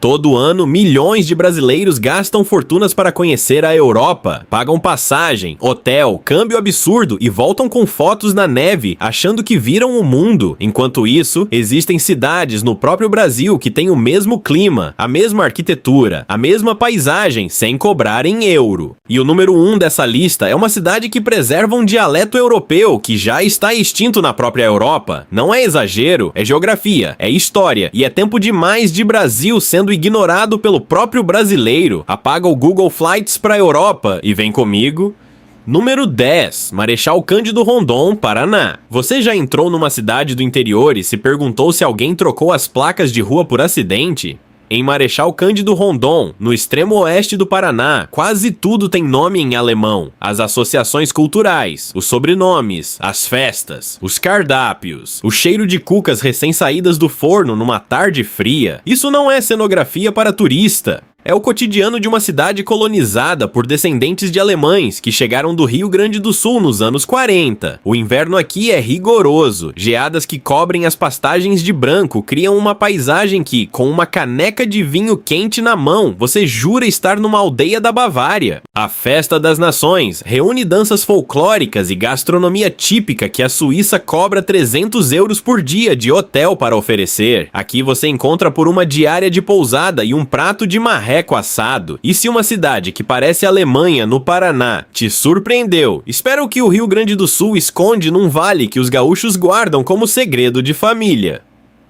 Todo ano, milhões de brasileiros gastam fortunas para conhecer a Europa, pagam passagem, hotel, câmbio absurdo e voltam com fotos na neve, achando que viram o mundo. Enquanto isso, existem cidades no próprio Brasil que têm o mesmo clima, a mesma arquitetura, a mesma paisagem, sem cobrar em euro. E o número 1 dessa lista é uma cidade que preserva um dialeto europeu que já está extinto na própria Europa. Não é exagero, é geografia, é história e é tempo demais de Brasil sendo ignorado pelo próprio brasileiro. Apaga o Google Flights para a Europa e vem comigo. Número 10. Marechal Cândido Rondon, Paraná. Você já entrou numa cidade do interior e se perguntou se alguém trocou as placas de rua por acidente? Em Marechal Cândido Rondon, no extremo oeste do Paraná, quase tudo tem nome em alemão. As associações culturais, os sobrenomes, as festas, os cardápios, o cheiro de cucas recém-saídas do forno numa tarde fria. Isso não é cenografia para turista. É o cotidiano de uma cidade colonizada por descendentes de alemães que chegaram do Rio Grande do Sul nos anos 40. O inverno aqui é rigoroso. Geadas que cobrem as pastagens de branco criam uma paisagem que, com uma caneca de vinho quente na mão, você jura estar numa aldeia da Bavária. A Festa das Nações reúne danças folclóricas e gastronomia típica que a Suíça cobra 300 euros por dia de hotel para oferecer. Aqui você encontra por uma diária de pousada e um prato de marreco assado. E se uma cidade que parece Alemanha, no Paraná, te surpreendeu, espera o que o Rio Grande do Sul esconde num vale que os gaúchos guardam como segredo de família.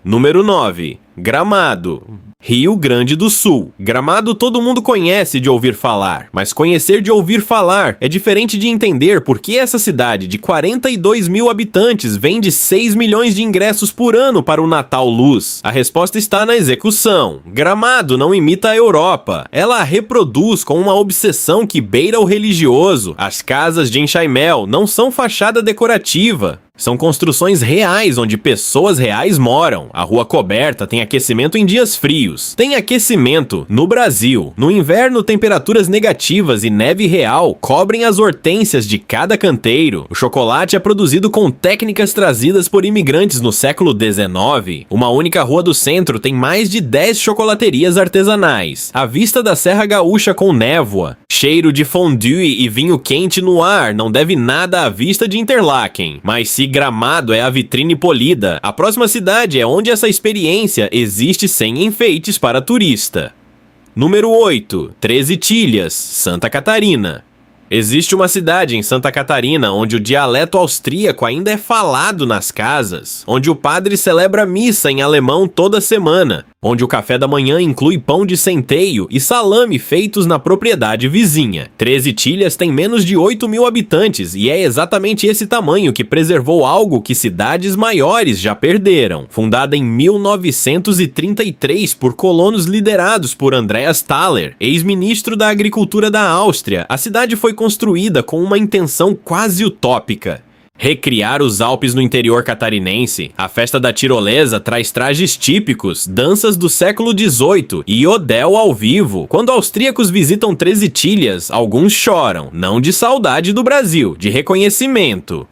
Número 9. Gramado. Rio Grande do Sul. Gramado todo mundo conhece de ouvir falar, mas conhecer de ouvir falar é diferente de entender por que essa cidade de 42 mil habitantes vende 6 milhões de ingressos por ano para o Natal Luz. A resposta está na execução. Gramado não imita a Europa. Ela a reproduz com uma obsessão que beira o religioso. As casas de enxaimel não são fachada decorativa. São construções reais onde pessoas reais moram. A rua coberta tem aquecimento em dias frios. Tem aquecimento no Brasil. No inverno, temperaturas negativas e neve real cobrem as hortênsias de cada canteiro. O chocolate é produzido com técnicas trazidas por imigrantes no século XIX. Uma única rua do centro tem mais de 10 chocolaterias artesanais. A vista da Serra Gaúcha com névoa, cheiro de fondue e vinho quente no ar não deve nada à vista de Interlaken. Mas se Gramado é a vitrine polida, a próxima cidade é onde essa experiência existe sem enfeites para turista. Número 8. 13 Tilhas, Santa Catarina. Existe uma cidade em Santa Catarina onde o dialeto austríaco ainda é falado nas casas, onde o padre celebra missa em alemão toda semana, onde o café da manhã inclui pão de centeio e salame feitos na propriedade vizinha. 13 Tilhas tem menos de 8 mil habitantes e é exatamente esse tamanho que preservou algo que cidades maiores já perderam. Fundada em 1933 por colonos liderados por Andreas Thaler, ex-ministro da Agricultura da Áustria, a cidade foi construída com uma intenção quase utópica: recriar os Alpes no interior catarinense. A festa da tirolesa traz trajes típicos, danças do século XVIII e Odel ao vivo. Quando austríacos visitam 13 Tilhas, alguns choram, não de saudade do Brasil, de reconhecimento.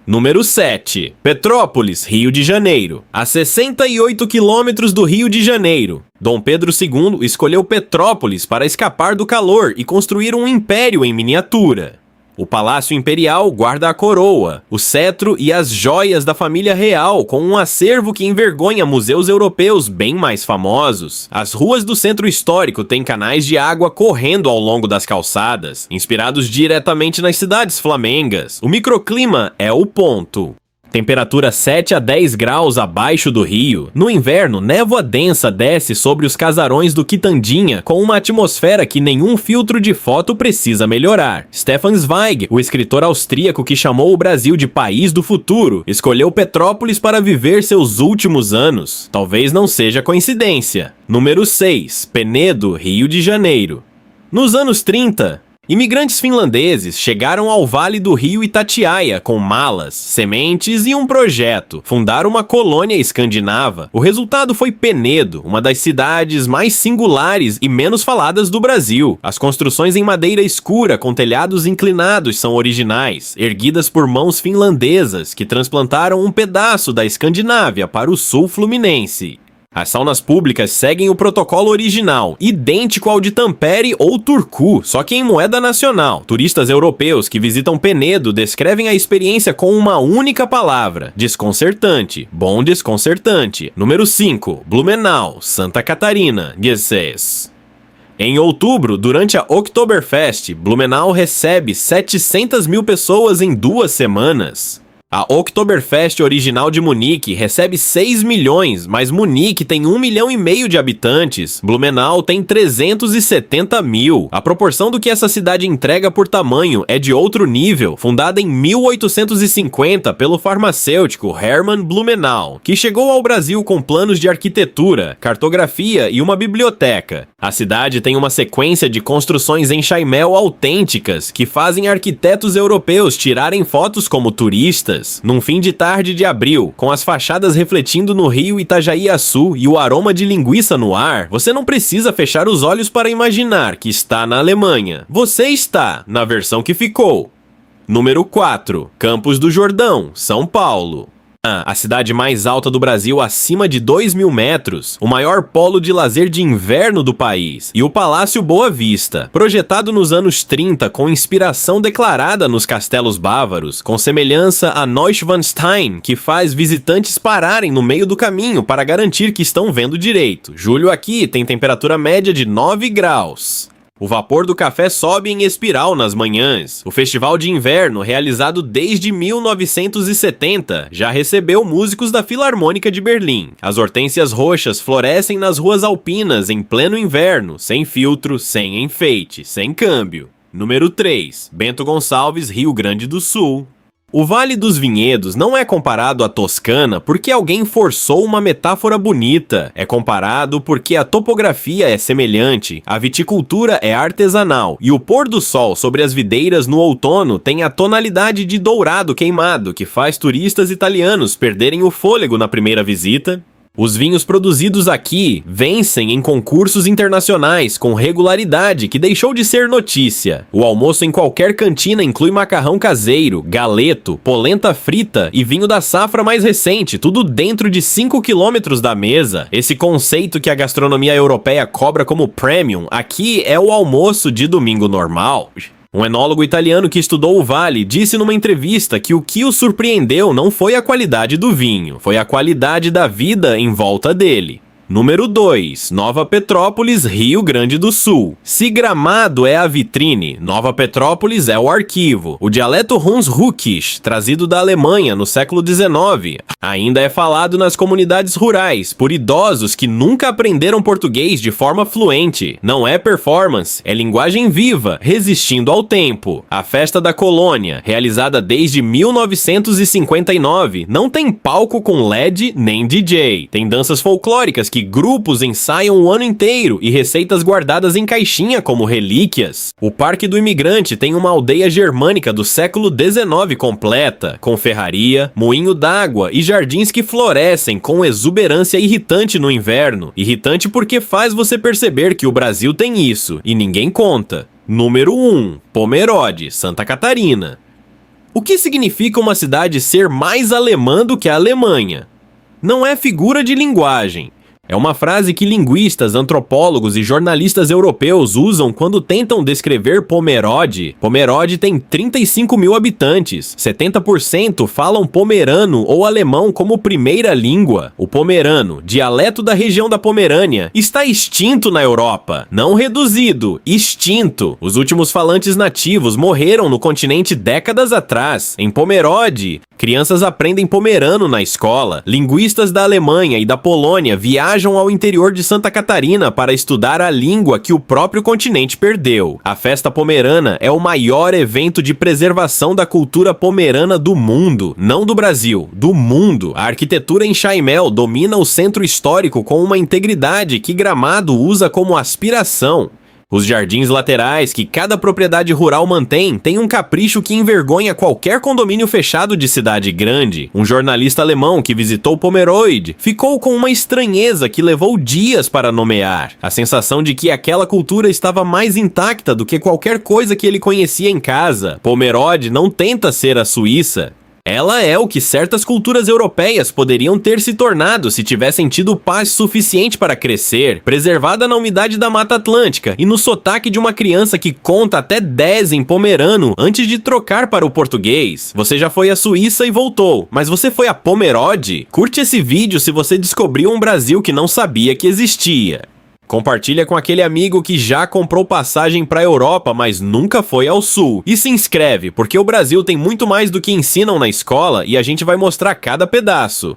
Número 7. Petrópolis, Rio de Janeiro. A 68 quilômetros do Rio de Janeiro, Dom Pedro II escolheu Petrópolis para escapar do calor e construir um império em miniatura. O Palácio Imperial guarda a coroa, o cetro e as joias da família real, com um acervo que envergonha museus europeus bem mais famosos. As ruas do centro histórico têm canais de água correndo ao longo das calçadas, inspirados diretamente nas cidades flamengas. O microclima é o ponto. Temperatura 7 a 10 graus abaixo do Rio. No inverno, névoa densa desce sobre os casarões do Quitandinha com uma atmosfera que nenhum filtro de foto precisa melhorar. Stefan Zweig, o escritor austríaco que chamou o Brasil de país do futuro, escolheu Petrópolis para viver seus últimos anos. Talvez não seja coincidência. Número 6. Penedo, Rio de Janeiro. Nos anos 30... imigrantes finlandeses chegaram ao Vale do Rio Itatiaia com malas, sementes e um projeto: fundar uma colônia escandinava. O resultado foi Penedo, uma das cidades mais singulares e menos faladas do Brasil. As construções em madeira escura com telhados inclinados são originais, erguidas por mãos finlandesas que transplantaram um pedaço da Escandinávia para o sul fluminense. As saunas públicas seguem o protocolo original, idêntico ao de Tampere ou Turku, só que em moeda nacional. Turistas europeus que visitam Penedo descrevem a experiência com uma única palavra: desconcertante. Bom desconcertante. Número 5. Blumenau, Santa Catarina, 16. Em outubro, durante a Oktoberfest, Blumenau recebe 700 mil pessoas em 2 semanas. A Oktoberfest original de Munique recebe 6 milhões, mas Munique tem 1,5 milhão de habitantes. Blumenau tem 370 mil. A proporção do que essa cidade entrega por tamanho é de outro nível, fundada em 1850 pelo farmacêutico Hermann Blumenau, que chegou ao Brasil com planos de arquitetura, cartografia e uma biblioteca. A cidade tem uma sequência de construções em chaimel autênticas que fazem arquitetos europeus tirarem fotos como turistas. Num fim de tarde de abril, com as fachadas refletindo no rio Itajaí-Açu e o aroma de linguiça no ar, você não precisa fechar os olhos para imaginar que está na Alemanha. Você está na versão que ficou. Número 4. Campos do Jordão, São Paulo. A cidade mais alta do Brasil acima de 2.000 metros, o maior polo de lazer de inverno do país, e o Palácio Boa Vista, projetado nos anos 30 com inspiração declarada nos castelos bávaros, com semelhança a Neuschwanstein, que faz visitantes pararem no meio do caminho para garantir que estão vendo direito. Julho aqui tem temperatura média de 9 graus. O vapor do café sobe em espiral nas manhãs. O festival de inverno, realizado desde 1970, já recebeu músicos da Filarmônica de Berlim. As hortênsias roxas florescem nas ruas alpinas em pleno inverno, sem filtro, sem enfeite, sem câmbio. Número 3. Bento Gonçalves, Rio Grande do Sul. O Vale dos Vinhedos não é comparado à Toscana porque alguém forçou uma metáfora bonita. É comparado porque a topografia é semelhante, a viticultura é artesanal e o pôr do sol sobre as videiras no outono tem a tonalidade de dourado queimado que faz turistas italianos perderem o fôlego na primeira visita. Os vinhos produzidos aqui vencem em concursos internacionais com regularidade que deixou de ser notícia. O almoço em qualquer cantina inclui macarrão caseiro, galeto, polenta frita e vinho da safra mais recente, tudo dentro de 5 quilômetros da mesa. Esse conceito que a gastronomia europeia cobra como premium, aqui é o almoço de domingo normal. Um enólogo italiano que estudou o Vale disse numa entrevista que o que o surpreendeu não foi a qualidade do vinho, foi a qualidade da vida em volta dele. Número 2. Nova Petrópolis, Rio Grande do Sul. Se Gramado é a vitrine, Nova Petrópolis é o arquivo. O dialeto Hunsrückisch, trazido da Alemanha no século XIX, ainda é falado nas comunidades rurais por idosos que nunca aprenderam português de forma fluente. Não é performance, é linguagem viva, resistindo ao tempo. A Festa da Colônia, realizada desde 1959, não tem palco com LED nem DJ. Tem danças folclóricas que grupos ensaiam o ano inteiro e receitas guardadas em caixinha como relíquias. O Parque do Imigrante tem uma aldeia germânica do século XIX completa, com ferraria, moinho d'água e jardins que florescem com exuberância irritante no inverno. Irritante porque faz você perceber que o Brasil tem isso, e ninguém conta. Número 1. Pomerode, Santa Catarina. O que significa uma cidade ser mais alemã do que a Alemanha? Não é figura de linguagem. É uma frase que linguistas, antropólogos e jornalistas europeus usam quando tentam descrever Pomerode. Pomerode tem 35 mil habitantes, 70% falam pomerano ou alemão como primeira língua. O pomerano, dialeto da região da Pomerânia, está extinto na Europa. Não reduzido, extinto. Os últimos falantes nativos morreram no continente décadas atrás. Em Pomerode, crianças aprendem pomerano na escola. Linguistas da Alemanha e da Polônia viajam ao interior de Santa Catarina para estudar a língua que o próprio continente perdeu. A Festa Pomerana é o maior evento de preservação da cultura pomerana do mundo, não do Brasil, do mundo. A arquitetura em chaimel domina o centro histórico com uma integridade que Gramado usa como aspiração. Os jardins laterais que cada propriedade rural mantém têm um capricho que envergonha qualquer condomínio fechado de cidade grande. Um jornalista alemão que visitou Pomerode ficou com uma estranheza que levou dias para nomear. A sensação de que aquela cultura estava mais intacta do que qualquer coisa que ele conhecia em casa. Pomerode não tenta ser a Suíça. Ela é o que certas culturas europeias poderiam ter se tornado se tivessem tido paz suficiente para crescer, preservada na umidade da Mata Atlântica e no sotaque de uma criança que conta até 10 em pomerano antes de trocar para o português. Você já foi à Suíça e voltou, mas você foi a Pomerode? Curte esse vídeo se você descobriu um Brasil que não sabia que existia. Compartilha com aquele amigo que já comprou passagem para a Europa, mas nunca foi ao Sul. E se inscreve, porque o Brasil tem muito mais do que ensinam na escola e a gente vai mostrar cada pedaço.